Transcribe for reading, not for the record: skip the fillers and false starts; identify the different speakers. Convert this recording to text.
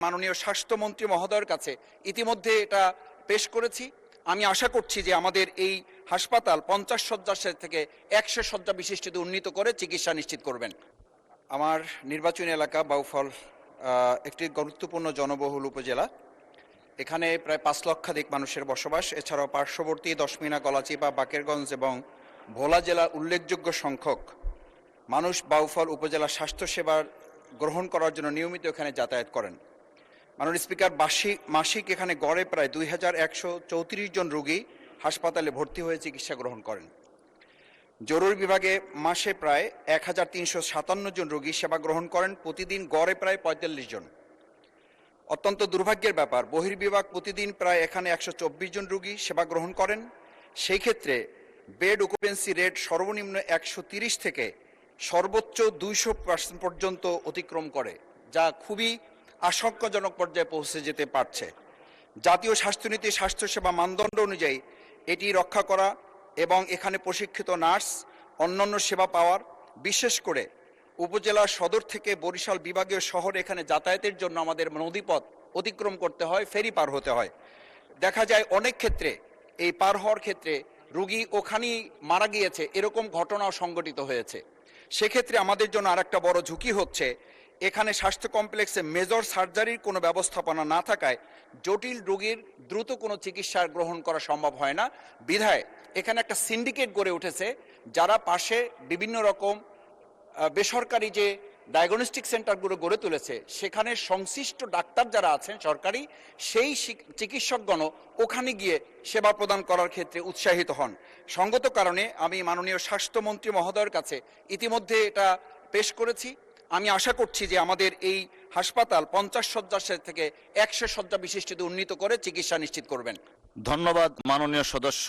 Speaker 1: মাননীয় স্বাস্থ্যমন্ত্রী মহোদয়ের কাছে ইতিমধ্যে এটা পেশ করেছি। আমি আশা করছি যে আমাদের এই হাসপাতাল 50 শয্যা থেকে 100 শয্যা বিশিষ্টতে উন্নীত করে চিকিৎসা নিশ্চিত করবেন। আমার নির্বাচনী এলাকা বাউফল একটি গুরুত্বপূর্ণ জনবহুল উপজেলা। এখানে প্রায় 5 লক্ষাধিক মানুষের বসবাস। এছাড়াও পার্শ্ববর্তী দশমিনা, গলাচিপা, বাকেরগঞ্জ এবং ভোলা জেলার উল্লেখযোগ্য সংখ্যক মানুষ বাউফল উপজেলা স্বাস্থ্যসেবার গ্রহণ করার জন্য নিয়মিত এখানে যাতায়াত করেন। মাননীয় স্পিকার, মাসিক এখানে গড়ে প্রায় 2134 জন রোগী হাসপাতালে ভর্তি হয়ে চিকিৎসা গ্রহণ করেন। জরুরি বিভাগে মাসে প্রায় 1357 জন রোগী সেবা গ্রহণ করেন, প্রতিদিন গড়ে প্রায় 45 জন। অত্যন্ত দুর্ভাগ্যের ব্যাপার, বহির্বিভাগ প্রতিদিন প্রায় এখানে 124 জন রোগী সেবা গ্রহণ করেন। সেই ক্ষেত্রে বেড অকুপেন্সি রেট সর্বনিম্ন 130 থেকে সর্বোচ্চ 200% পর্যন্ত অতিক্রম করে, যা খুবই আশঙ্কাজনক পর্যায়ে পৌঁছে যেতে পারছে। জাতীয় স্বাস্থ্যনীতি স্বাস্থ্যসেবা মানদণ্ড অনুযায়ী এটি রক্ষা করা এবং এখানে প্রশিক্ষিত নার্স, অন্যান্য সেবা পাওয়ার, বিশেষ করে উপজেলা সদর থেকে বরিশাল বিভাগীয় শহরে এখানে যাতায়াতের জন্য আমাদের নদীপথ অতিক্রম করতে হয়, ফেরি পার হতে হয়। দেখা যায় অনেক ক্ষেত্রে এই পার হওয়ার ক্ষেত্রে রোগী ওখানেই মারা গিয়েছে, এরকম ঘটনাও সংঘটিত হয়েছে। সেক্ষেত্রে আমাদের জন্য আরেকটা বড় ঝুঁকি হচ্ছে, এখানে স্বাস্থ্য কমপ্লেক্সে মেজর সার্জারির কোনো ব্যবস্থাপনা না থাকায় জটিল রোগীর দ্রুত কোনো চিকিৎসা গ্রহণ করা সম্ভব হয় না। বিধায় এখানে একটা সিন্ডিকেট গড়ে উঠেছে, যারা পাশে বিভিন্ন রকম বেসরকারি যে ডায়াগনস্টিক সেন্টারগুলো গড়ে তুলেছে, সেখানে সংশ্লিষ্ট ডাক্তার যারা আছেন সরকারি, সেই চিকিৎসকগণ ওখানে গিয়ে সেবা প্রদান করার ক্ষেত্রে উৎসাহিত হন। সঙ্গত কারণে আমি মাননীয় স্বাস্থ্যমন্ত্রী মহোদয়ের কাছে ইতিমধ্যে এটা পেশ করেছি। আমি আশা করছি যে আমাদের এই হাসপাতাল 50 শয্যা থেকে 100 শয্যা বিশিষ্টতে উন্নীত করে চিকিৎসা নিশ্চিত করবেন।
Speaker 2: ধন্যবাদ মাননীয় সদস্য।